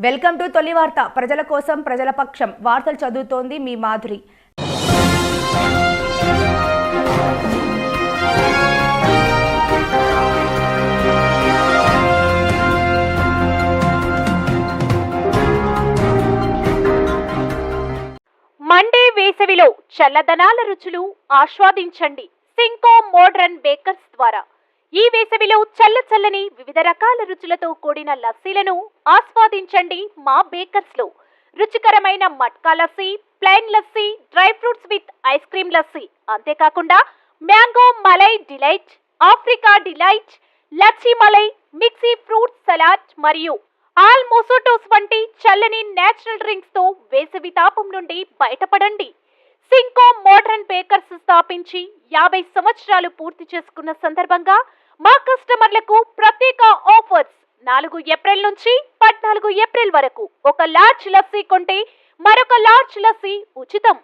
Welcome to తొలి వార్త. ప్రజల కోసం ప్రజల పక్షం వార్తలు చదువుతోంది మీ మాధురి. మండే వేసవిలో చల్లదనాల రుచులు ఆస్వాదించండి సింకో మోడ్రన్ బేకర్స్ ద్వారా. ఈ వేసవిలో చల్లని వివిధ రకాల రుచులతో కూడిన లస్సీలను ఆస్వాదించండి మా బేకర్స్ లో. రుచికరమైన matka lassi, plain lassi, dry fruits with ice cream lassi, అంతేకాకుండా mango malai delight, Africa delight, లచ్చి మలై, మిక్సీ ఫ్రూట్ సలాడ్ మరియు ఆల్ మోసోటోస్ వంటి చల్లని నేచురల్ డ్రింక్స్ తో వేసవి తాపం నుండి బయటపడండి. సింకో మోడ్రన్ బేకర్స్ స్థాపించి 50 సంవత్సరాలు పూర్తి చేసుకున్న సందర్భంగా మా కస్టమర్లకు ప్రత్యేక ఆఫర్స్. 4 ఏప్రిల్ నుంచి 14 ఏప్రిల్ వరకు ఒక లార్జ్ లస్సీ కొంటే మరొక లార్జ్ లస్సీ ఉచితం.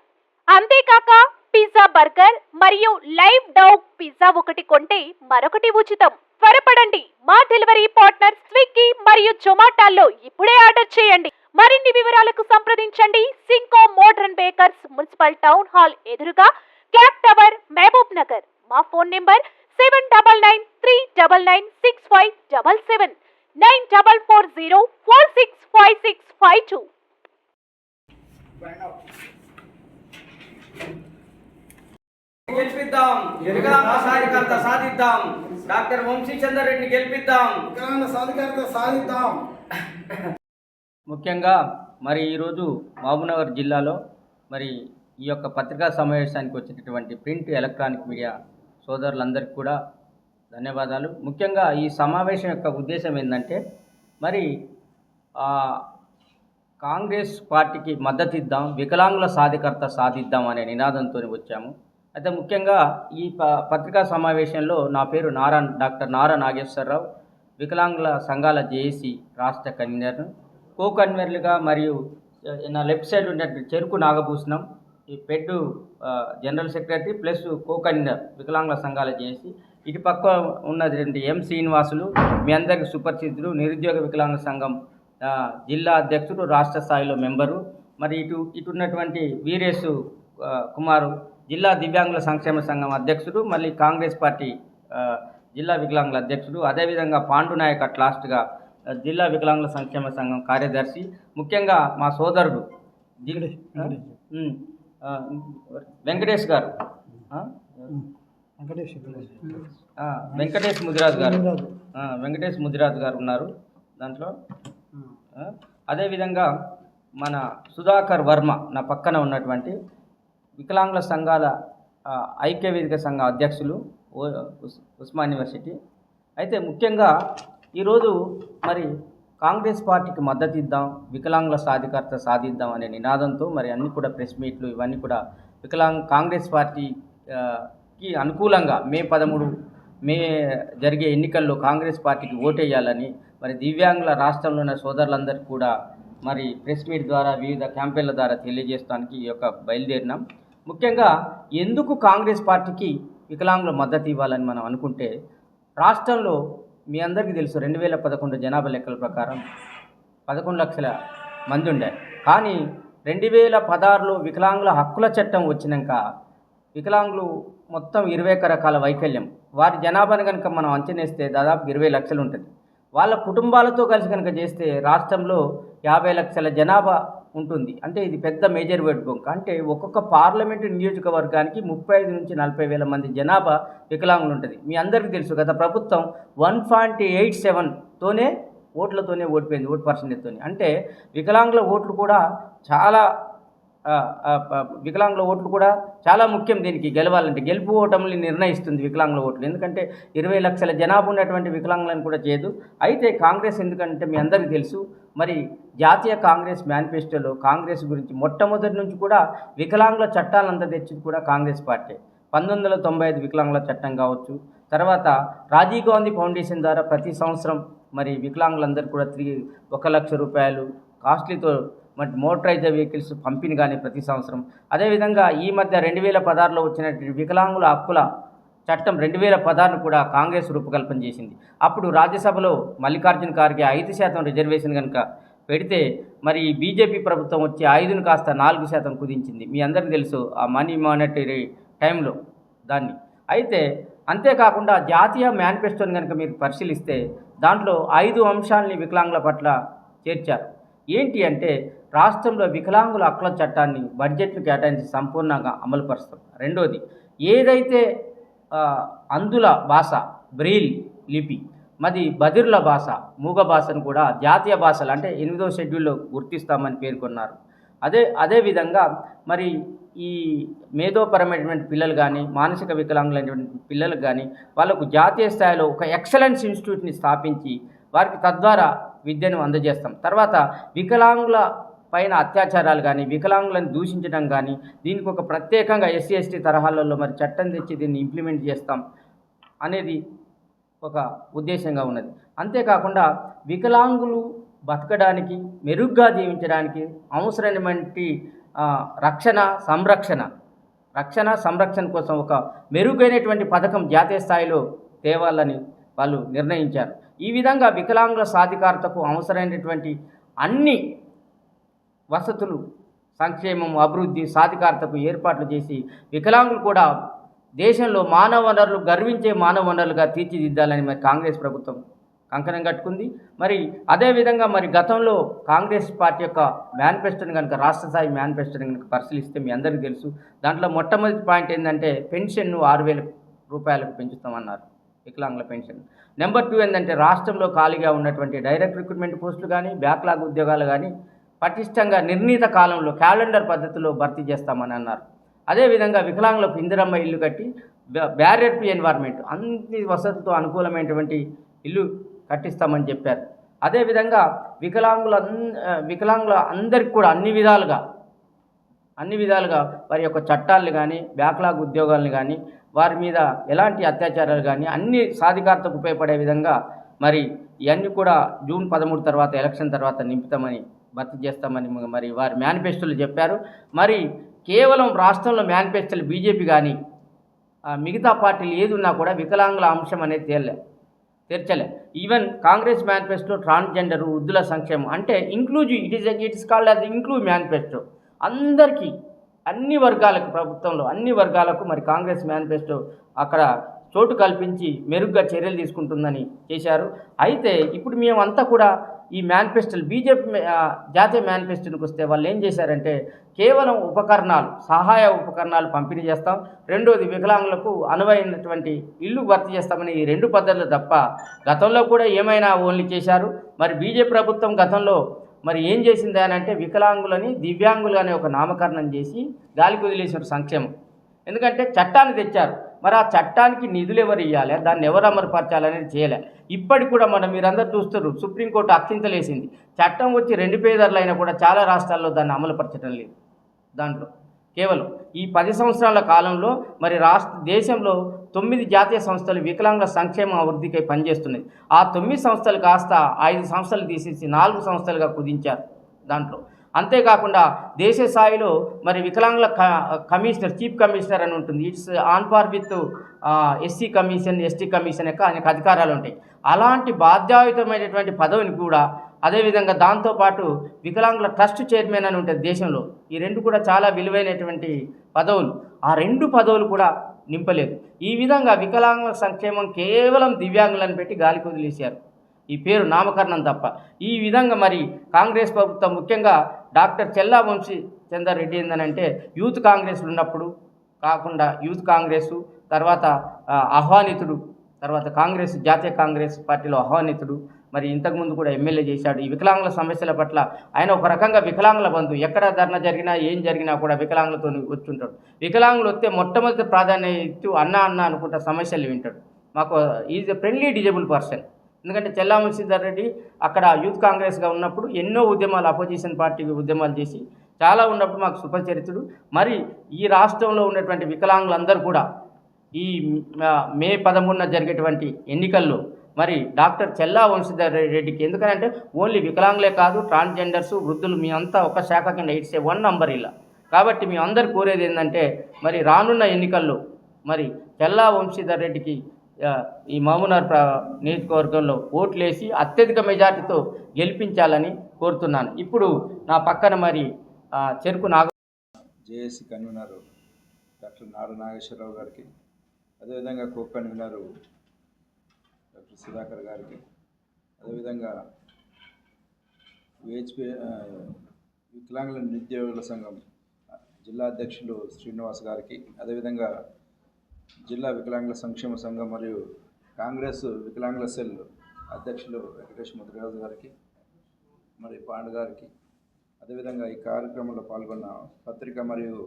అంతేకాక పిజ్జా, బర్గర్ మరియు లైవ్ డౌగ్ పిజ్జా ఒకటి కొంటే మరొకటి ఉచితం. త్వరపడండి, మా డెలివరీ పార్ట్నర్ స్విగ్గీ మరియు జొమాటోలో ఇప్పుడే ఆర్డర్ చేయండి. మరిన్ని వివరాలకు సంప్రదించండి సింకో modern bakers, municipal town hall ఎదురుగా, క్లాక్ టవర్, మహబూబ్ నగర్. మా ఫోన్ నెంబర్ 7993996577 9440465652. గెలిపిద్దాం, వికలాంగ సాధికారత సాధిద్దాం. డాక్టర్ వంశీచంద్ర రెడ్డిని గెలిపిద్దాం, వికలాంగ సాధికారత సాధిద్దాం. ముఖ్యంగా మరి ఈరోజు మహబూబ్నగర్ జిల్లాలో మరి ఈ యొక్క పత్రికా సమావేశానికి వచ్చినటువంటి ప్రింట్, ఎలక్ట్రానిక్ మీడియా సోదరులందరికీ కూడా ధన్యవాదాలు. ముఖ్యంగా ఈ సమావేశం యొక్క ఉద్దేశం ఏంటంటే మరి కాంగ్రెస్ పార్టీకి మద్దతు ఇద్దాం, వికలాంగుల సాధికారత సాధిద్దాం అనే నినాదంతో వచ్చాము. అయితే ముఖ్యంగా ఈ పత్రికా సమావేశంలో నా పేరు డాక్టర్ నారా నాగేశ్వరరావు, వికలాంగుల సంఘాల జేఏసీ రాష్ట్ర కన్వీనర్ను. కో కన్వీనర్లుగా మరియు నా లెఫ్ట్ సైడ్ ఉన్న చెరుకు నాగభూషణం, ఈ పెడ్డు general secretary plus co convener వికలాంగుల సంఘాల జేఏసీ. ఇటు పక్క ఉన్నటువంటి ఎం శ్రీనివాసులు, మీ అందరికీ సుపరిచితులు, నిరుద్యోగ వికలాంగ సంఘం జిల్లా అధ్యక్షుడు, రాష్ట్ర స్థాయిలో మెంబరు. మరి ఇటు ఉన్నటువంటి వీరేశు కుమారు, జిల్లా దివ్యాంగుల సంక్షేమ సంఘం అధ్యక్షుడు, మళ్ళీ కాంగ్రెస్ పార్టీ జిల్లా వికలాంగుల అధ్యక్షుడు. అదేవిధంగా పాండు నాయక్ అట్ లాస్ట్గా జిల్లా వికలాంగుల సంక్షేమ సంఘం కార్యదర్శి. ముఖ్యంగా మా సోదరుడు వెంకటేష్ గారు, వెంకటేష్ ముదిరాజు గారు ఉన్నారు దాంట్లో. అదేవిధంగా మన సుధాకర్ వర్మ నా పక్కన ఉన్నటువంటి వికలాంగుల సంఘాల ఐక్య వేదిక సంఘం అధ్యక్షులు, ఉస్మాన్ యూనివర్సిటీ. అయితే ముఖ్యంగా ఈరోజు మరి కాంగ్రెస్ పార్టీకి మద్దతు ఇద్దాం, వికలాంగుల సాధికారత సాధిద్దాం అనే నినాదంతో మరి అన్నీ కూడా ప్రెస్ మీట్లు ఇవన్నీ కూడా కాంగ్రెస్ పార్టీకి అనుకూలంగా మే 13 జరిగే ఎన్నికల్లో కాంగ్రెస్ పార్టీకి ఓటేయాలని మరి దివ్యాంగుల రాష్ట్రంలో ఉన్న సోదరులందరికీ కూడా మరి ప్రెస్ మీట్ ద్వారా వివిధ క్యాంపెయిన్ల ద్వారా తెలియజేయడానికి ఈ యొక్క బయలుదేరినాం. ముఖ్యంగా ఎందుకు కాంగ్రెస్ పార్టీకి వికలాంగుల మద్దతు ఇవ్వాలని మనం అనుకుంటే, రాష్ట్రంలో మీ అందరికీ తెలుసు 2011 జనాభా లెక్కల ప్రకారం 11 లక్షల మంది ఉండే. కానీ 2016లో వికలాంగుల హక్కుల చట్టం వచ్చినాక వికలాంగులు మొత్తం 21 రకాల వైకల్యం, వారి జనాభాను కనుక మనం అంచనేస్తే దాదాపు 20 లక్షలు ఉంటుంది. వాళ్ళ కుటుంబాలతో కలిసి కనుక చేస్తే రాష్ట్రంలో 50 లక్షల జనాభా ఉంటుంది. అంటే ఇది పెద్ద మేజర్ వర్డ్ బొంక. అంటే ఒక్కొక్క పార్లమెంటు నియోజకవర్గానికి 35 నుంచి 40 వేల మంది జనాభా వికలాంగులు ఉంటుంది. మీ అందరికీ తెలుసు, గత ప్రభుత్వం 1.87తోనే ఓట్లతోనే ఓడిపోయింది, ఓటు పర్సెంటేజ్తో. అంటే వికలాంగుల ఓట్లు కూడా చాలా ముఖ్యం. దీనికి గెలవాలంటే గెలుపు ఓటములు నిర్ణయిస్తుంది వికలాంగుల ఓట్లు. ఎందుకంటే 20 లక్షల జనాభా ఉన్నటువంటి వికలాంగులను కూడా చేయదు. అయితే కాంగ్రెస్ ఎందుకంటే మీ అందరికీ తెలుసు, మరి జాతీయ కాంగ్రెస్ మేనిఫెస్టోలో కాంగ్రెస్ గురించి మొట్టమొదటి నుంచి కూడా వికలాంగుల చట్టాలంతా తెచ్చింది కూడా కాంగ్రెస్ పార్టీ. 1995 వికలాంగుల చట్టం కావచ్చు, తర్వాత రాజీవ్ గాంధీ ఫౌండేషన్ ద్వారా ప్రతి సంవత్సరం మరి వికలాంగులందరూ కూడా తిరిగి 1 లక్ష రూపాయలు కాస్ట్లీతో మరి మోటరైజ్డ్ వెహికల్స్ పంపిణీ కానీ ప్రతి సంవత్సరం. అదేవిధంగా ఈ మధ్య 2016లో వచ్చినటువంటి వికలాంగుల హక్కుల చట్టం 2016ను కూడా కాంగ్రెస్ రూపకల్పన చేసింది. అప్పుడు రాజ్యసభలో మల్లికార్జున ఖార్గే 5% రిజర్వేషన్ కనుక పెడితే మరి ఈ బీజేపీ ప్రభుత్వం వచ్చి 5ను కాస్త 4% కుదించింది. మీ అందరికీ తెలుసు ఆ మనీ మానిటరీ టైంలో దాన్ని. అయితే అంతేకాకుండా జాతీయ మేనిఫెస్టోని కనుక మీరు పరిశీలిస్తే దాంట్లో 5 అంశాలని వికలాంగుల పట్ల చేర్చారు. ఏంటి అంటే రాష్ట్రంలో వికలాంగుల హక్కుల చట్టాన్ని బడ్జెట్ను కేటాయించి సంపూర్ణంగా అమలుపరుస్తాం. రెండోది, ఏదైతే అందుల భాష బ్రెయిల్ లిపి మరి బదిర్ల భాష మూగ భాషను కూడా జాతీయ భాషలు అంటే 8వ షెడ్యూల్లో గుర్తిస్తామని పేర్కొన్నారు. అదేవిధంగా మరి ఈ మేధోపరమైనటువంటి పిల్లలు కానీ మానసిక వికలాంగులైనటువంటి పిల్లలకు కానీ వాళ్ళకు జాతీయ స్థాయిలో ఒక ఎక్సలెన్స్ ఇన్స్టిట్యూట్ని స్థాపించి వారికి తద్వారా విద్యను అందజేస్తాం. తర్వాత వికలాంగుల పైన అత్యాచారాలు కానీ వికలాంగులను దూషించడం కానీ దీనికి ఒక ప్రత్యేకంగా ఎస్సీ ఎస్టీ తరహాలలో మరి చట్టం తెచ్చి దీన్ని ఇంప్లిమెంట్ చేస్తాం అనేది ఒక ఉద్దేశంగా ఉన్నది. అంతేకాకుండా వికలాంగులు బతకడానికి మెరుగ్గా జీవించడానికి అవసరమైనటువంటి రక్షణ సంరక్షణ కోసం ఒక మెరుగైనటువంటి పథకం జాతీయ స్థాయిలో తేవాలని వాళ్ళు నిర్ణయించారు. ఈ విధంగా వికలాంగుల సాధికారతకు అవసరమైనటువంటి అన్ని వసతులు సంక్షేమం అభివృద్ధి సాధికారతకు ఏర్పాట్లు చేసి వికలాంగులు కూడా దేశంలో మానవ వనరులు గర్వించే మానవ వనరులుగా తీర్చిదిద్దాలని మరి కాంగ్రెస్ ప్రభుత్వం కంకణం కట్టుకుంది. మరి అదేవిధంగా మరి గతంలో కాంగ్రెస్ పార్టీ యొక్క మేనిఫెస్టోని కనుక రాష్ట్ర స్థాయి మేనిఫెస్టోని కనుక పరిశీలిస్తే మీ అందరికీ తెలుసు. దాంట్లో మొట్టమొదటి పాయింట్ ఏంటంటే పెన్షన్ను 6,000 రూపాయలకు పెంచుతామన్నారు వికలాంగుల పెన్షన్. నెంబర్ 2 ఏంటంటే రాష్ట్రంలో ఖాళీగా ఉన్నటువంటి డైరెక్ట్ రిక్రూట్మెంట్ పోస్టులు కానీ బ్యాక్లాగ్ ఉద్యోగాలు కానీ పటిష్టంగా నిర్ణీత కాలంలో క్యాలెండర్ పద్ధతిలో భర్తీ చేస్తామని అన్నారు. అదేవిధంగా వికలాంగులకు ఇందిరమ్మ ఇల్లు కట్టి బ్యారియర్ టు ఎన్వైర్న్మెంట్ అన్ని వసతులతో అనుకూలమైనటువంటి ఇల్లు కట్టిస్తామని చెప్పారు. అదేవిధంగా వికలాంగుల అందరికీ కూడా అన్ని విధాలుగా వారి యొక్క చట్టాలను కానీ బ్యాక్లాగ్ ఉద్యోగాలను కానీ వారి మీద ఎలాంటి అత్యాచారాలు కానీ అన్ని సాధికారతకు ఉపయోగపడే విధంగా మరి ఇవన్నీ కూడా జూన్ 13 తర్వాత ఎలక్షన్ తర్వాత నింపుతామని భర్తీ చేస్తామని మరి వారి మేనిఫెస్టోలు చెప్పారు. మరి కేవలం రాష్ట్రంలో మేనిఫెస్టోలు బీజేపీ కానీ మిగతా పార్టీలు ఏది ఉన్నా కూడా వికలాంగుల అంశం అనేది తెరచలే. ఈవెన్ కాంగ్రెస్ మేనిఫెస్టో ట్రాన్స్జెండర్ వృద్ధుల సంక్షేమం అంటే inclusive it is called as inclusive manifesto. అందరికీ అన్ని వర్గాలకు ప్రభుత్వంలో అన్ని వర్గాలకు మరి కాంగ్రెస్ మేనిఫెస్టో అక్కడ చోటు కల్పించి మెరుగ్గా చర్యలు తీసుకుంటుందని చేశారు. అయితే ఇప్పుడు మేమంతా కూడా ఈ మేనిఫెస్టోలు బీజేపీ జాతీయ మేనిఫెస్టోకి వస్తే వాళ్ళు ఏం చేశారంటే కేవలం సహాయ ఉపకరణాలు పంపిణీ చేస్తాం, రెండోది వికలాంగులకు అనువైనటువంటి ఇల్లు భర్తీ చేస్తామని ఈ 2 పద్ధతులు తప్ప గతంలో కూడా ఏమైనా ఓన్లీ చేశారు. మరి బీజేపీ ప్రభుత్వం గతంలో మరి ఏం చేసింది అని అంటే వికలాంగులని దివ్యాంగులు అనే ఒక నామకరణం చేసి గాలికి వదిలేసిన సంక్షేమం. ఎందుకంటే చట్టాన్ని తెచ్చారు, మరి ఆ చట్టానికి నిధులు ఎవరు ఇవ్వాలి, దాన్ని ఎవరు అమలుపరచాలనేది చేయలే. ఇప్పటికి కూడా మీరందరూ చూస్తారు, సుప్రీంకోర్టు అక్షింతలేసింది. చట్టం వచ్చి 2 పేదర్లు అయినా కూడా చాలా రాష్ట్రాల్లో దాన్ని అమలుపరచడం లేదు. దాంట్లో కేవలం ఈ 10 సంవత్సరాల కాలంలో మరి దేశంలో 9 జాతీయ సంస్థలు వికలాంగుల సంక్షేమ అభివృద్ధికై పనిచేస్తున్నాయి. ఆ 9 సంస్థలు కాస్త 5 సంస్థలు తీసేసి 4 సంస్థలుగా కుదించారు దాంట్లో. అంతేకాకుండా దేశ స్థాయిలో మరి వికలాంగుల కమిషనర్ చీఫ్ కమిషనర్ అని ఉంటుంది. It's on par with SC commission ST commission యొక్క అనేక అధికారాలు ఉంటాయి. అలాంటి బాధ్యతాయుతమైనటువంటి పదవిని కూడా అదేవిధంగా దాంతోపాటు వికలాంగుల ట్రస్ట్ చైర్మన్ అని ఉంటుంది దేశంలో. ఈ 2 కూడా చాలా విలువైనటువంటి పదవులు. ఆ 2 పదవులు కూడా నింపలేదు. ఈ విధంగా వికలాంగుల సంక్షేమం కేవలం దివ్యాంగులను పెట్టి గాలికి వదిలేశారు, ఈ పేరు నామకరణం తప్ప. ఈ విధంగా మరి కాంగ్రెస్ ప్రభుత్వం ముఖ్యంగా డాక్టర్ చెల్లా వంశీచందర్ రెడ్డి ఏందనంటే యూత్ కాంగ్రెస్లు ఉన్నప్పుడు కాకుండా యూత్ కాంగ్రెస్ తర్వాత ఆహ్వానితుడు, తర్వాత కాంగ్రెస్ జాతీయ కాంగ్రెస్ పార్టీలో ఆహ్వానితుడు, మరి ఇంతకుముందు కూడా ఎమ్మెల్యే చేశాడు. ఈ వికలాంగుల సమస్యల పట్ల ఆయన ఒక రకంగా వికలాంగుల బంధు. ఎక్కడ ధర్నా జరిగినా ఏం జరిగినా కూడా వికలాంగులతో వచ్చుంటాడు. వికలాంగులు వస్తే మొట్టమొదటి ప్రాధాన్యత ఇస్తూ అన్న అనుకుంటా సమస్యలు వింటాడు. మాకు is a friendly disable person. ఎందుకంటే చెల్లా వంశీధర్ రెడ్డి అక్కడ యూత్ కాంగ్రెస్గా ఉన్నప్పుడు ఎన్నో ఉద్యమాలు అపోజిషన్ పార్టీ ఉద్యమాలు చేసి చాలా ఉన్నప్పుడు మాకు సుపరిచితుడు. మరి ఈ రాష్ట్రంలో ఉన్నటువంటి వికలాంగులందరూ కూడా ఈ మే 13న జరిగేటువంటి ఎన్నికల్లో మరి డాక్టర్ చెల్లా వంశీధర్ రెడ్డికి, ఎందుకంటే ఓన్లీ వికలాంగులే కాదు ట్రాన్స్జెండర్స్ వృద్ధులు మీ అంతా ఒక శాఖ కింద ఇట్స్ ఏ 1 నంబర్ ఇలా. కాబట్టి మీ అందరు కోరేది ఏంటంటే మరి రానున్న ఎన్నికల్లో మరి చెల్లా వంశీధర్ రెడ్డికి ఈ మహబూబ్నగర్ నియోజకవర్గంలో ఓట్లేసి అత్యధిక మెజార్టీతో గెలిపించాలని కోరుతున్నాను. ఇప్పుడు నా పక్కన మరి Cheruku Naga JAC convener doctor Nara Nageswararao గారికి, అదేవిధంగా కో కన్వీనర్ డాక్టర్ సుధాకర్ గారికి, అదేవిధంగా విహెచ్పి వికలాంగుల నిరుద్యోగుల సంఘం జిల్లా అధ్యక్షులు శ్రీనివాస్ గారికి, అదేవిధంగా జిల్లా వికలాంగుల సంక్షేమ సంఘం మరియు కాంగ్రెస్ వికలాంగుల సెల్ అధ్యక్షులు వెంకటేష్ ముద్రరాజు గారికి, మరి పాండు గారికి, అదేవిధంగా ఈ కార్యక్రమంలో పాల్గొన్న పత్రిక మరియు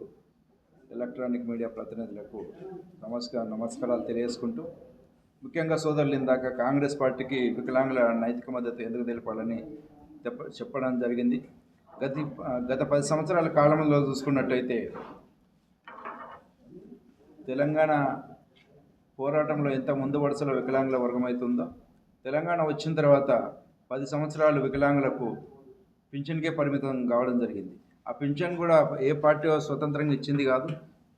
ఎలక్ట్రానిక్ మీడియా ప్రతినిధులకు నమస్కారాలు తెలియజేసుకుంటూ, ముఖ్యంగా సోదరులు ఇందాక కాంగ్రెస్ పార్టీకి వికలాంగుల నైతిక మద్దతు ఎందుకు తెలపాలని చెప్పడం జరిగింది. గత 10 సంవత్సరాల కాలంలో చూసుకున్నట్టయితే తెలంగాణ పోరాటంలో ఎంత ముందు వరుసలో వికలాంగుల వర్గం అవుతుందో, తెలంగాణ వచ్చిన తర్వాత 10 సంవత్సరాలు వికలాంగులకు పింఛన్కే పరిమితం కావడం జరిగింది. ఆ పింఛన్ కూడా ఏ పార్టీ స్వతంత్రంగా ఇచ్చింది కాదు.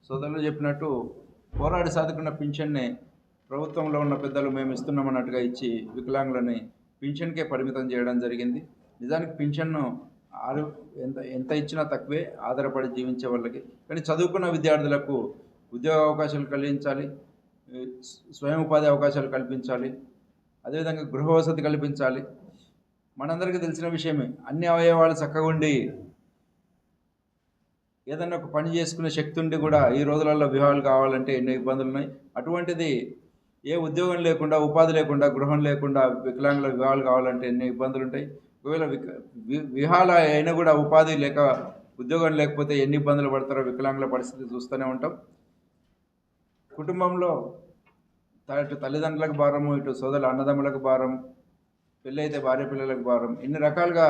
సోదరులు చెప్పినట్టు పోరాడి సాదుకున్న పింఛన్నే ప్రభుత్వంలో ఉన్న పెద్దలు మేము ఇస్తున్నామన్నట్టుగా ఇచ్చి వికలాంగులని పింఛన్కే పరిమితం చేయడం జరిగింది. నిజానికి పింఛన్ను ఎంత ఇచ్చినా తక్కువే, ఆధారపడి జీవించే వాళ్ళకి. కానీ చదువుకున్న విద్యార్థులకు ఉద్యోగ అవకాశాలు కల్పించాలి, స్వయం ఉపాధి అవకాశాలు కల్పించాలి, అదేవిధంగా గృహ వసతి కల్పించాలి. మనందరికీ తెలిసిన విషయమే, అన్ని అవయవాలు చక్కగా ఉండి ఏదన్నా ఒక పని చేసుకునే శక్తి ఉండి కూడా ఈ రోజులలో వివాహాలు కావాలంటే ఎన్నో ఇబ్బందులు ఉన్నాయి. అటువంటిది ఏ ఉద్యోగం లేకుండా, ఉపాధి లేకుండా, గృహం లేకుండా వికలాంగుల వివాహాలు కావాలంటే ఎన్నో ఇబ్బందులు ఉంటాయి. ఒకవేళ వివాహాలు అయినా కూడా ఉపాధి లేక, ఉద్యోగం లేకపోతే ఎన్ని ఇబ్బందులు పడతారో వికలాంగుల పరిస్థితి చూస్తూనే ఉంటాం. కుటుంబంలో అటు తల్లిదండ్రులకు భారము, ఇటు సోదరుల అన్నదమ్ములకు భారం, పెళ్ళి అయితే భార్య పిల్లలకు భారం, ఇన్ని రకాలుగా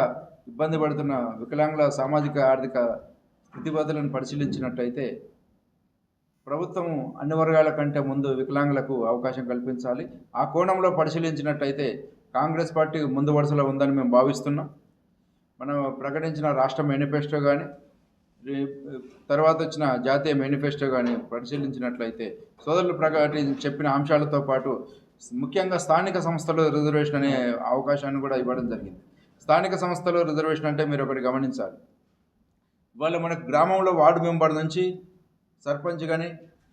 ఇబ్బంది పడుతున్న వికలాంగుల సామాజిక ఆర్థిక స్థితిగతులను పరిశీలించినట్టయితే ప్రభుత్వం అన్ని వర్గాల కంటే ముందు వికలాంగులకు అవకాశం కల్పించాలి. ఆ కోణంలో పరిశీలించినట్టయితే కాంగ్రెస్ పార్టీ ముందు వరుసలో ఉందని మేము భావిస్తున్నాం. మనం ప్రకటించిన రాష్ట్ర మేనిఫెస్టో కానీ, తర్వాత వచ్చిన జాతీయ మేనిఫెస్టో కానీ పరిశీలించినట్లయితే సోదరులు చెప్పిన అంశాలతో పాటు ముఖ్యంగా స్థానిక సంస్థలు రిజర్వేషన్ అనే అవకాశాన్ని కూడా ఇవ్వడం జరిగింది. స్థానిక సంస్థలు రిజర్వేషన్ అంటే మీరు ఒకటి గమనించాలి. ఇవాళ మనకు గ్రామంలో వార్డు మెంబర్ నుంచి సర్పంచ్ కానీ,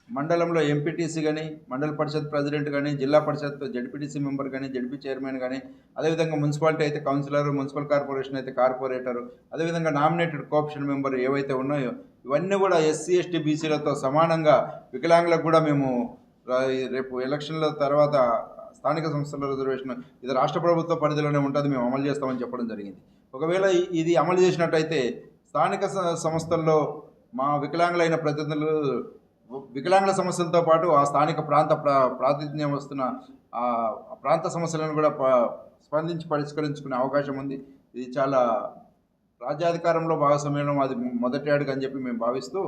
మండలంలో ఎంపీటీసీ కానీ, మండల పరిషత్ ప్రెసిడెంట్ కానీ, జిల్లా పరిషత్ జడ్పీటీసీ మెంబర్ కానీ, జడ్పీ చైర్మన్ కానీ, అదేవిధంగా మున్సిపాలిటీ అయితే కౌన్సిలర్, మున్సిపల్ కార్పొరేషన్ అయితే కార్పొరేటరు, అదేవిధంగా నామినేటెడ్ కోఆప్షన్ మెంబర్ ఏవైతే ఉన్నాయో ఇవన్నీ కూడా ఎస్సీ ఎస్టీ బీసీలతో సమానంగా వికలాంగులకు కూడా మేము రేపు ఎలక్షన్ల తర్వాత స్థానిక సంస్థల రిజర్వేషన్ ఇది రాష్ట్ర ప్రభుత్వ పరిధిలోనే ఉంటుంది, మేము అమలు చేస్తామని చెప్పడం జరిగింది. ఒకవేళ ఇది అమలు చేసినట్టయితే స్థానిక సంస్థల్లో మా వికలాంగులైన ప్రతినిధులు వికలాంగుల సమస్యలతో పాటు ఆ స్థానిక ప్రాతినిధ్యం వస్తున్న ఆ ప్రాంత సమస్యలను కూడా స్పందించి పరిష్కరించుకునే అవకాశం ఉంది. ఇది చాలా రాజ్యాధికారంలో భాగస్వామ్యం అది మొదటి అడుగు అని చెప్పి మేము భావిస్తూ,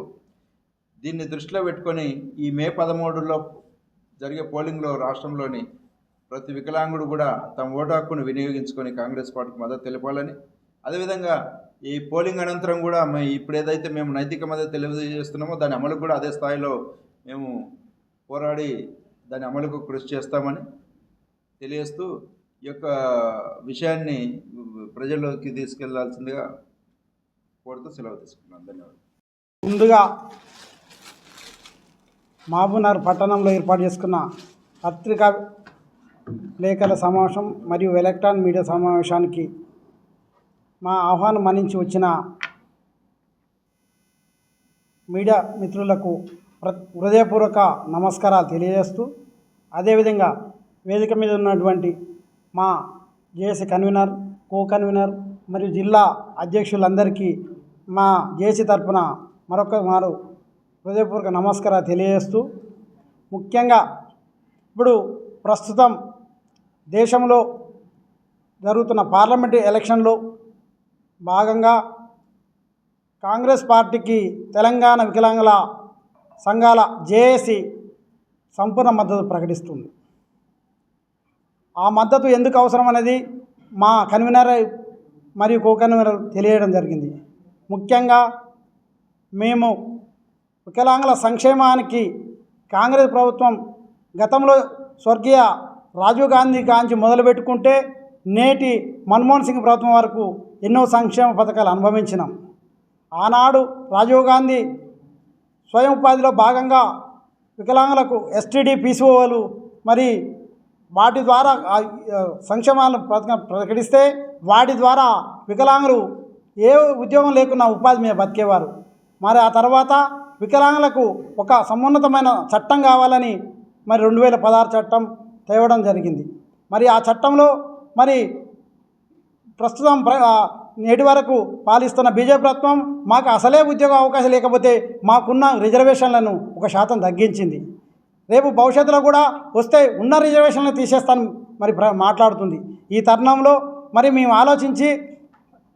దీన్ని దృష్టిలో పెట్టుకొని ఈ మే 13లో జరిగే పోలింగ్లో రాష్ట్రంలోని ప్రతి వికలాంగుడు కూడా తమ ఓటు హక్కును వినియోగించుకొని కాంగ్రెస్ పార్టీకి మద్దతు తెలపాలని, అదేవిధంగా ఈ పోలింగ్ అనంతరం కూడా ఇప్పుడు ఏదైతే మేము నైతిక మద్దతు తెలియజేస్తున్నామో దాని అమలుకు కూడా అదే స్థాయిలో మేము పోరాడి దాని అమలుకు కృషి చేస్తామని తెలియజేస్తూ ఈ యొక్క విషయాన్ని ప్రజల్లోకి తీసుకెళ్లాల్సిందిగా కోరుతూ సెలవు తీసుకున్నాను. ధన్యవాదాలు. ముందుగా మహబూబ్నగర్ పట్టణంలో ఏర్పాటు చేసుకున్న పత్రికా విలేకరుల సమావేశం మరియు ఎలక్ట్రానిక్ మీడియా సమావేశానికి మా ఆహ్వానం మన్నించి వచ్చిన మీడియా మిత్రులకు హృదయపూర్వక నమస్కారాలు తెలియజేస్తూ, అదేవిధంగా వేదిక మీద ఉన్నటువంటి మా జేఏసీ కన్వీనర్, కో కన్వీనర్ మరియు జిల్లా అధ్యక్షులందరికీ మా జేఏసీ తరఫున మరొకమారు హృదయపూర్వక నమస్కారాలు తెలియజేస్తూ, ముఖ్యంగా ఇప్పుడు ప్రస్తుతం దేశంలో జరుగుతున్న పార్లమెంటు ఎలక్షన్లో భాగంగా కాంగ్రెస్ పార్టీకి తెలంగాణ వికలాంగుల సంఘాల జేఏసీ సంపూర్ణ మద్దతు ప్రకటిస్తుంది. ఆ మద్దతు ఎందుకు అవసరం అనేది మా కన్వీనర్ మరియు కో కన్వీనర్ తెలియడం జరిగింది. ముఖ్యంగా మేము వికలాంగుల సంక్షేమానికి కాంగ్రెస్ ప్రభుత్వం గతంలో స్వర్గీయ రాజీవ్ గాంధీ కాంచి మొదలుపెట్టుకుంటే నేటి మన్మోహన్ సింగ్ ప్రభుత్వం వరకు ఎన్నో సంక్షేమ పథకాలు అనుభవించినాం. ఆనాడు రాజీవ్ గాంధీ స్వయం ఉపాధిలో భాగంగా వికలాంగులకు ఎస్టీడీ పీసీఓలు మరి వాటి ద్వారా సంక్షేమాలను ప్రకటిస్తే వాటి ద్వారా వికలాంగులు ఏ ఉద్యోగం లేకున్నా ఉపాధి మీద బతికేవారు. మరి ఆ తర్వాత వికలాంగులకు ఒక సమున్నతమైన చట్టం కావాలని మరి 2016 చట్టం తేవడం జరిగింది. మరి ఆ చట్టంలో మరి ప్రస్తుతం నేటి వరకు పాలిస్తున్న బీజేపీ ప్రభుత్వం మాకు అసలే ఉద్యోగ అవకాశం లేకపోతే మాకున్న రిజర్వేషన్లను 1% తగ్గించింది. రేపు భవిష్యత్తులో కూడా వస్తే ఉన్న రిజర్వేషన్లను తీసేస్తాను మరి మాట్లాడుతుంది. ఈ తరుణంలో మరి మేము ఆలోచించి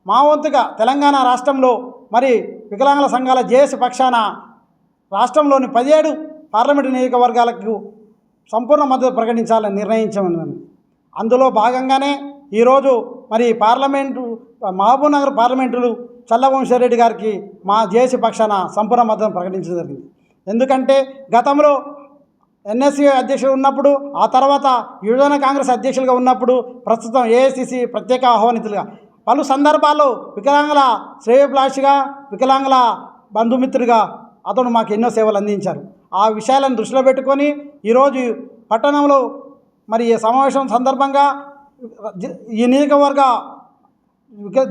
మా వంతుగా తెలంగాణ రాష్ట్రంలో మరి వికలాంగుల సంఘాల జేఏసీ పక్షాన రాష్ట్రంలోని 17 పార్లమెంటు నియోజకవర్గాలకు సంపూర్ణ మద్దతు ప్రకటించాలని నిర్ణయించామని అందులో భాగంగానే ఈరోజు మరి మహబూబ్నగర్ పార్లమెంటులు చల్లవంశారెడ్డి గారికి మా జేఏసీ పక్షాన సంపూర్ణ మద్దతు ప్రకటించడం జరిగింది. ఎందుకంటే గతంలో ఎన్ఎస్సీ అధ్యక్షుడు ఉన్నప్పుడు, ఆ తర్వాత యువజన కాంగ్రెస్ అధ్యక్షులుగా ఉన్నప్పుడు, ప్రస్తుతం ఏఐసిసి ప్రత్యేక ఆహ్వానితులుగా పలు సందర్భాల్లో వికలాంగుల శ్రేయోభిలాషిగా, వికలాంగుల బంధుమిత్రుడిగా అతను మాకు ఎన్నో సేవలు అందించారు. ఆ విషయాలను దృష్టిలో పెట్టుకొని ఈరోజు పట్టణంలో మరి ఈ సమావేశం సందర్భంగా ఈ నియోజకవర్గ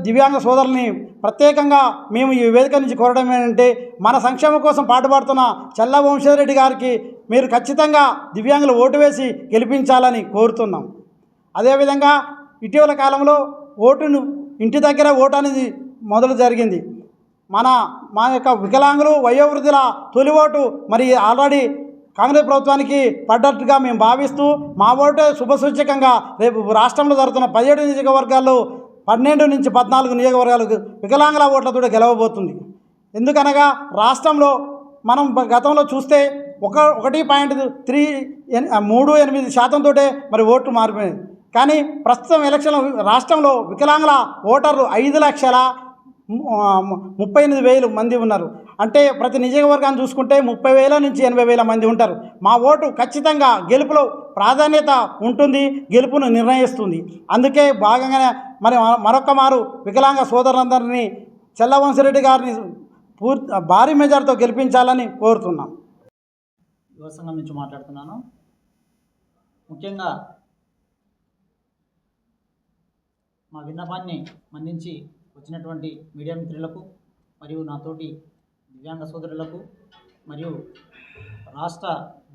దివ్యాంగ సోదరుల్ని ప్రత్యేకంగా మేము ఈ వేదిక నుంచి కోరడం ఏంటంటే, మన సంక్షేమం కోసం పాటుపడుతున్న చల్ల వంశీరెడ్డి గారికి మీరు ఖచ్చితంగా దివ్యాంగులు ఓటు వేసి గెలిపించాలని కోరుతున్నాం. అదేవిధంగా ఇటీవల కాలంలో ఓటును ఇంటి దగ్గర ఓటు అనేది మొదలు జరిగింది. మా యొక్క వికలాంగులు వయోవృద్ధుల తొలి ఓటు మరి ఆల్రెడీ కాంగ్రెస్ ప్రభుత్వానికి పడ్డట్టుగా మేము భావిస్తూ మా ఓటే శుభసూచకంగా రేపు రాష్ట్రంలో జరుగుతున్న 17 నియోజకవర్గాల్లో 12 నుంచి 14 నియోజకవర్గాలకు వికలాంగుల ఓట్లతో గెలవబోతుంది. ఎందుకనగా రాష్ట్రంలో మనం గతంలో చూస్తే 1.38% మరి ఓట్లు మారిపోయాయి. కానీ ప్రస్తుతం ఎలక్షన్లో రాష్ట్రంలో వికలాంగుల ఓటర్లు 5,38,000 మంది ఉన్నారు. అంటే ప్రతి నియోజకవర్గాన్ని చూసుకుంటే 30,000 నుంచి 80,000 మంది ఉంటారు. మా ఓటు ఖచ్చితంగా గెలుపులో ప్రాధాన్యత ఉంటుంది, గెలుపును నిర్ణయిస్తుంది. అందుకే భాగంగానే మరొక్క మారు వికలాంగ సోదరులందరినీ చల్లవంశరెడ్డి గారిని భారీ మెజార్టీతో గెలిపించాలని కోరుతున్నాం. యువ సంఘం నుంచి మాట్లాడుతున్నాను. ముఖ్యంగా మా విన్నపాన్ని మన్నించి వచ్చినటువంటి మీడియా మిత్రులకు మరియు నాతోటి దివ్యాంగ సోదరులకు మరియు రాష్ట్ర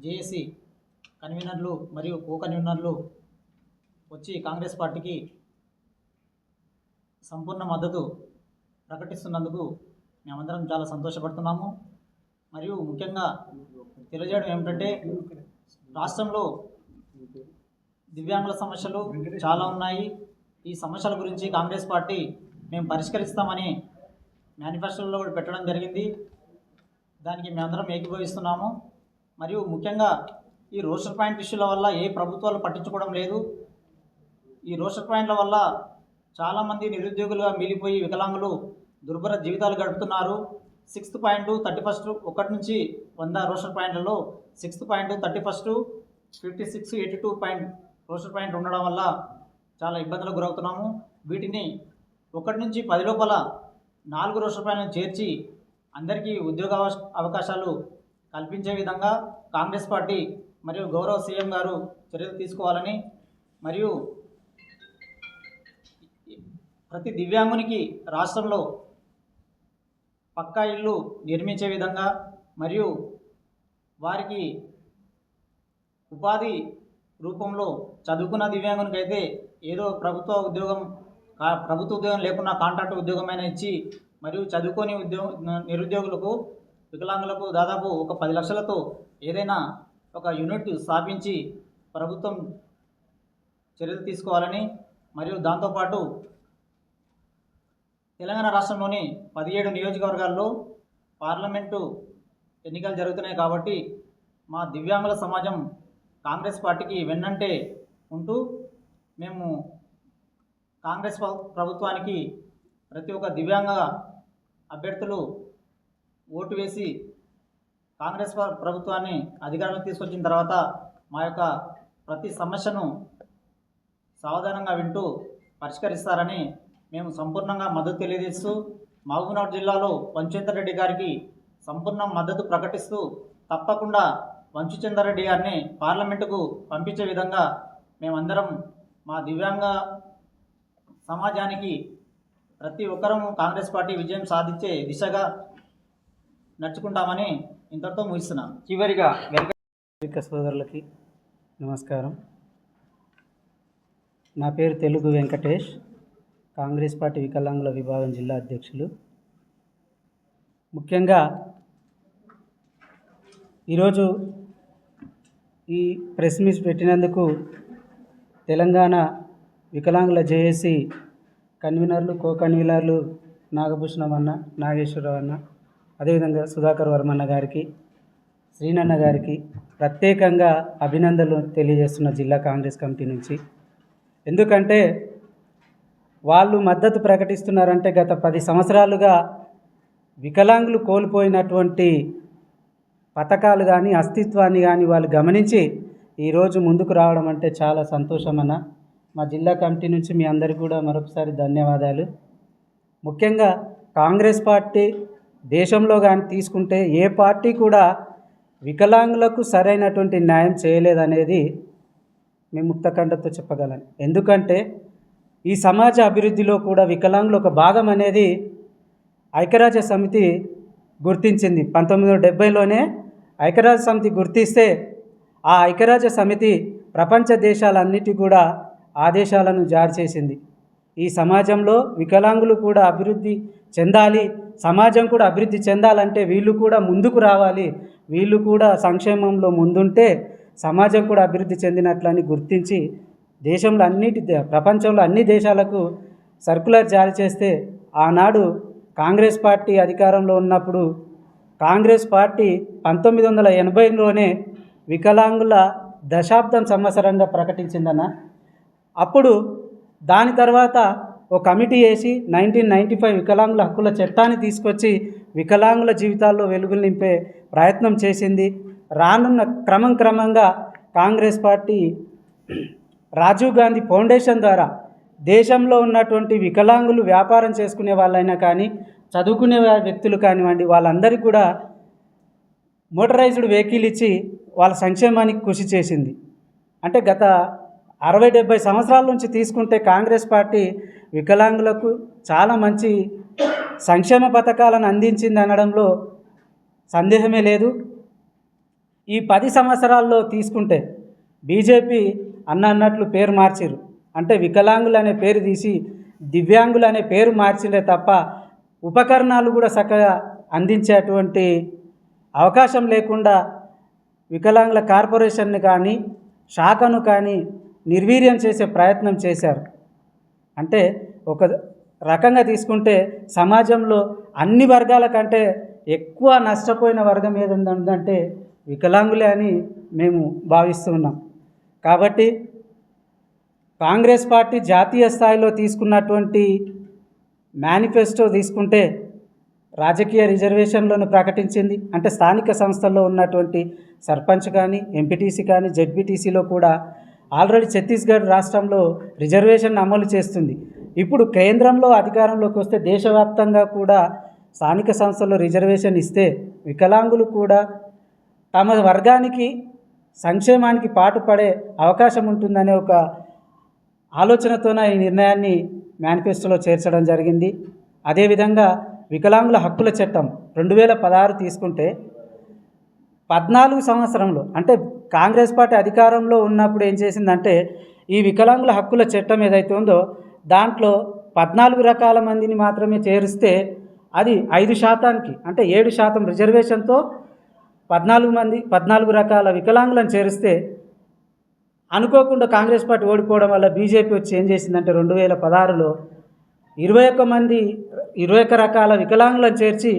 జేఏసీ కన్వీనర్లు మరియు కో కన్వీనర్లు వచ్చి కాంగ్రెస్ పార్టీకి సంపూర్ణ మద్దతు ప్రకటిస్తున్నందుకు మేమందరం చాలా సంతోషపడుతున్నాము. మరియు ముఖ్యంగా తెలియజేయడం ఏమిటంటే, రాష్ట్రంలో దివ్యాంగుల సమస్యలు చాలా ఉన్నాయి. ఈ సమస్యల గురించి కాంగ్రెస్ పార్టీ మేము పరిష్కరిస్తామని మేనిఫెస్టోలో కూడా పెట్టడం జరిగింది. దానికి మేమందరం ఏకీభవిస్తున్నాము. మరియు ముఖ్యంగా ఈ రోస్టర్ పాయింట్ ఇష్యూల వల్ల ఏ ప్రభుత్వాలు పట్టించుకోవడం లేదు. ఈ రోస్టర్ పాయింట్ల వల్ల చాలామంది నిరుద్యోగులుగా మిగిలిపోయి వికలాంగులు దుర్భర జీవితాలు గడుపుతున్నారు. 6th పాయింట్ 31 1 నుంచి 100 రోస్టర్ పాయింట్లలో 6th point 31 56 82 point roster point ఉండడం వల్ల చాలా ఇబ్బందులకు గురవుతున్నాము. వీటిని 1 నుంచి 10 లోపల 4 రోస్టర్ పాయింట్లను చేర్చి అందరికీ ఉద్యోగ అవకాశాలు కల్పించే విధంగా కాంగ్రెస్ పార్టీ మరియు గౌరవ సీఎం గారు చర్యలు తీసుకోవాలని, మరియు ప్రతి దివ్యాంగునికి రాష్ట్రంలో పక్కా ఇల్లు నిర్మించే విధంగా మరియు వారికి ఉపాధి రూపంలో చదువుకున్న దివ్యాంగునికి అయితే ఏదో ప్రభుత్వ ఉద్యోగం లేకున్నా కాంట్రాక్ట్ ఉద్యోగమైనా ఇచ్చి, మరియు చదువుకొని నిరుద్యోగులకు వికలాంగులకు దాదాపు ఒక 10 లక్షలతో ఏదైనా ఒక యూనిట్ స్థాపించి ప్రభుత్వం చర్యలు తీసుకోవాలని, మరియు దాంతోపాటు తెలంగాణ రాష్ట్రంలోని 17 నియోజకవర్గాల్లో పార్లమెంటు ఎన్నికలు జరుగుతున్నాయి. కాబట్టి మా దివ్యాంగుల సమాజం కాంగ్రెస్ పార్టీకి వెన్నంటే ఉంటూ మేము కాంగ్రెస్ ప్రభుత్వానికి ప్రతి ఒక్క దివ్యాంగ అభ్యర్థులు ఓటు వేసి కాంగ్రెస్ ప్రభుత్వాన్ని అధికారంలోకి తీసుకొచ్చిన తర్వాత మా యొక్క ప్రతి సమస్యను సావధానంగా వింటూ పరిష్కరిస్తారని మేము సంపూర్ణంగా మద్దతు తెలియజేస్తూ మహబూబ్నగర్ జిల్లాలో వంశీచంద్రారెడ్డి గారికి సంపూర్ణ మద్దతు ప్రకటిస్తూ తప్పకుండా వంశీచంద్రారెడ్డి గారిని పార్లమెంటుకు పంపించే విధంగా మేమందరం మా దివ్యాంగ సమాజానికి ప్రతి ఒక్కరము కాంగ్రెస్ పార్టీ విజయం సాధించే దిశగా నడుచుకుంటామని ఇంతటితో ముగిస్తున్నాం. చివరిగా విక సోదరులకి నమస్కారం. నా పేరు తెలుగు వెంకటేష్, కాంగ్రెస్ పార్టీ వికలాంగుల విభాగం జిల్లా అధ్యక్షులు. ముఖ్యంగా ఈరోజు ఈ ప్రెస్ మీట్ పెట్టినందుకు తెలంగాణ వికలాంగుల జేఏసీ కన్వీనర్లు, కో కన్వీనర్లు నాగభూషణం అన్న, నాగేశ్వరరావు అన్న, అదేవిధంగా సుధాకర్ వర్మన్న గారికి, శ్రీనన్న గారికి ప్రత్యేకంగా అభినందనలు తెలియజేస్తున్న జిల్లా కాంగ్రెస్ కమిటీ నుంచి. ఎందుకంటే వాళ్ళు మద్దతు ప్రకటిస్తున్నారంటే గత 10 సంవత్సరాలుగా వికలాంగులు కోల్పోయినటువంటి పథకాలు కానీ అస్తిత్వాన్ని కానీ వాళ్ళు గమనించి ఈరోజు ముందుకు రావడం అంటే చాలా సంతోషమన్న. మా జిల్లా కమిటీ నుంచి మీ అందరికీ కూడా మరొకసారి ధన్యవాదాలు. ముఖ్యంగా కాంగ్రెస్ పార్టీ దేశంలో కానీ తీసుకుంటే ఏ పార్టీ కూడా వికలాంగులకు సరైనటువంటి న్యాయం చేయలేదనేది మేము ముక్తకంఠతో చెప్పగలను. ఎందుకంటే ఈ సమాజ అభివృద్ధిలో కూడా వికలాంగులు ఒక భాగం అనేది ఐక్యరాజ్య సమితి గుర్తించింది. 1970లోనే ఐక్యరాజ్య సమితి గుర్తిస్తే ఆ ఐక్యరాజ్య సమితి ప్రపంచ దేశాలన్నిటి కూడా ఆదేశాలను జారీ చేసింది. ఈ సమాజంలో వికలాంగులు కూడా అభివృద్ధి చెందాలి, సమాజం కూడా అభివృద్ధి చెందాలంటే వీళ్ళు కూడా ముందుకు రావాలి, వీళ్ళు కూడా సంక్షేమంలో ముందుంటే సమాజం కూడా అభివృద్ధి చెందినట్లని గుర్తించి దేశంలో ప్రపంచంలో అన్ని దేశాలకు సర్కులర్ జారీ చేస్తే ఆనాడు కాంగ్రెస్ పార్టీ అధికారంలో ఉన్నప్పుడు కాంగ్రెస్ పార్టీ 1980లోనే వికలాంగుల దశాబ్దం సంవత్సరంగా ప్రకటించిందన్న. అప్పుడు దాని తర్వాత ఒక కమిటీ వేసి 1995 వికలాంగుల హక్కుల చట్టాన్ని తీసుకొచ్చి వికలాంగుల జీవితాల్లో వెలుగులు నింపే ప్రయత్నం చేసింది. రానున్న క్రమంగా కాంగ్రెస్ పార్టీ రాజీవ్ గాంధీ ఫౌండేషన్ ద్వారా దేశంలో ఉన్నటువంటి వికలాంగులు వ్యాపారం చేసుకునే వాళ్ళైనా కానీ, చదువుకునే వ్యక్తులు కానివ్వండి, వాళ్ళందరికీ కూడా మోటరైజ్డ్ వెహికల్ ఇచ్చి వాళ్ళ సంక్షేమానికి కృషి చేసింది. అంటే గత 60-70 సంవత్సరాల నుంచి తీసుకుంటే కాంగ్రెస్ పార్టీ వికలాంగులకు చాలా మంచి సంక్షేమ పథకాలను అందించింది అనడంలో సందేహమే లేదు. ఈ 10 సంవత్సరాల్లో తీసుకుంటే బీజేపీ అన్నట్లు పేరు మార్చారు. అంటే వికలాంగులు అనే పేరు తీసి దివ్యాంగులు అనే పేరు మార్చిందే తప్ప ఉపకరణాలు కూడా చక్కగా అందించేటువంటి అవకాశం లేకుండా వికలాంగుల కార్పొరేషన్ని కానీ శాఖను కానీ నిర్వీర్యం చేసే ప్రయత్నం చేశారు. అంటే ఒక రకంగా తీసుకుంటే సమాజంలో అన్ని వర్గాల కంటే ఎక్కువ నష్టపోయిన వర్గం ఏది ఉందంటే వికలాంగులే అని మేము భావిస్తూ ఉన్నాం. కాబట్టి కాంగ్రెస్ పార్టీ జాతీయ స్థాయిలో తీసుకున్నటువంటి మేనిఫెస్టో తీసుకుంటే రాజకీయ రిజర్వేషన్లను ప్రకటించింది. అంటే స్థానిక సంస్థల్లో ఉన్నటువంటి సర్పంచ్ కానీ, ఎంపీటీసీ కానీ, జెడ్పీటీసీలో కూడా ఆల్రెడీ ఛత్తీస్గఢ్ రాష్ట్రంలో రిజర్వేషన్ అమలు చేస్తుంది. ఇప్పుడు కేంద్రంలో అధికారంలోకి వస్తే దేశవ్యాప్తంగా కూడా స్థానిక సంస్థల్లో రిజర్వేషన్ ఇస్తే వికలాంగులు కూడా తమ వర్గానికి సంక్షేమానికి పాటుపడే అవకాశం ఉంటుందనే ఒక ఆలోచనతోన ఈ నిర్ణయాన్ని మేనిఫెస్టోలో చేర్చడం జరిగింది. అదేవిధంగా వికలాంగుల హక్కుల చట్టం 2016 తీసుకుంటే 14 సంవత్సరంలో అంటే కాంగ్రెస్ పార్టీ అధికారంలో ఉన్నప్పుడు ఏం చేసిందంటే ఈ వికలాంగుల హక్కుల చట్టం ఏదైతే ఉందో దాంట్లో 14 రకాల మందిని మాత్రమే చేరిస్తే అది 5% అంటే 7% రిజర్వేషన్తో 14 రకాల వికలాంగులను చేరిస్తే అనుకోకుండా కాంగ్రెస్ పార్టీ ఓడిపోవడం వల్ల బీజేపీ వచ్చి ఏం చేసిందంటే 2016లో 21 రకాల వికలాంగులను చేర్చి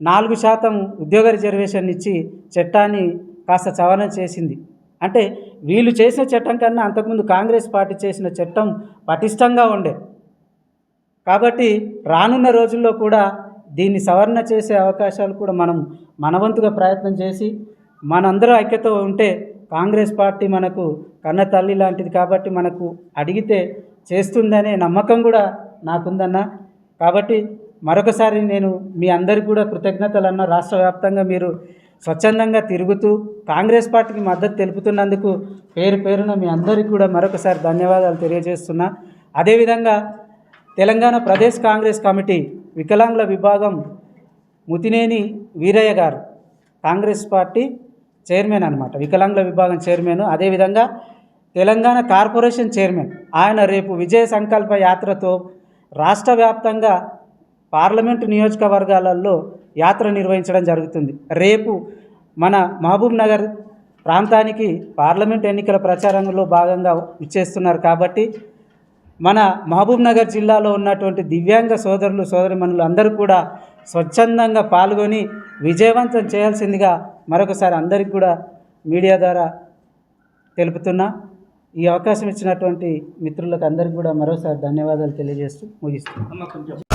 4% ఉద్యోగ రిజర్వేషన్ ఇచ్చి చట్టాన్ని కాస్త సవరణ చేసింది. అంటే వీళ్ళు చేసిన చట్టం కన్నా అంతకుముందు కాంగ్రెస్ పార్టీ చేసిన చట్టం పటిష్టంగా ఉండే. కాబట్టి రానున్న రోజుల్లో కూడా దీన్ని సవరణ చేసే అవకాశాలు కూడా మనం మనవంతుగా ప్రయత్నం చేసి మనందరూ ఐక్యత ఉంటే కాంగ్రెస్ పార్టీ మనకు కన్న తల్లి లాంటిది. కాబట్టి మనకు అడిగితే చేస్తుందనే నమ్మకం కూడా నాకుందన్న. కాబట్టి మరొకసారి నేను మీ అందరికీ కూడా కృతజ్ఞతలు అన్న. రాష్ట్ర వ్యాప్తంగా మీరు స్వచ్ఛందంగా తిరుగుతూ కాంగ్రెస్ పార్టీకి మద్దతు తెలుపుతున్నందుకు పేరు పేరున మీ అందరికీ కూడా మరొకసారి ధన్యవాదాలు తెలియజేస్తున్నా. అదేవిధంగా తెలంగాణ ప్రదేశ్ కాంగ్రెస్ కమిటీ వికలాంగుల విభాగం ముతినేని వీరయ్య గారు కాంగ్రెస్ పార్టీ చైర్మన్ అన్నమాట, వికలాంగుల విభాగం చైర్మన్. అదేవిధంగా తెలంగాణ కార్పొరేషన్ చైర్మన్ ఆయన రేపు విజయ సంకల్ప యాత్రతో రాష్ట్ర వ్యాప్తంగా పార్లమెంటు నియోజకవర్గాలలో యాత్ర నిర్వహించడం జరుగుతుంది. రేపు మన మహబూబ్ నగర్ ప్రాంతానికి పార్లమెంట్ ఎన్నికల ప్రచారంలో భాగంగా ఇచ్చేస్తున్నారు. కాబట్టి మన మహబూబ్ నగర్ జిల్లాలో ఉన్నటువంటి దివ్యాంగ సోదరులు సోదరిమణులు అందరూ కూడా స్వచ్ఛందంగా పాల్గొని విజయవంతం చేయాల్సిందిగా మరొకసారి అందరికీ కూడా మీడియా ద్వారా తెలుపుతున్నా. ఈ అవకాశం ఇచ్చినటువంటి మిత్రులకు అందరికీ కూడా మరోసారి ధన్యవాదాలు తెలియజేస్తూ ముగిస్తున్నాను.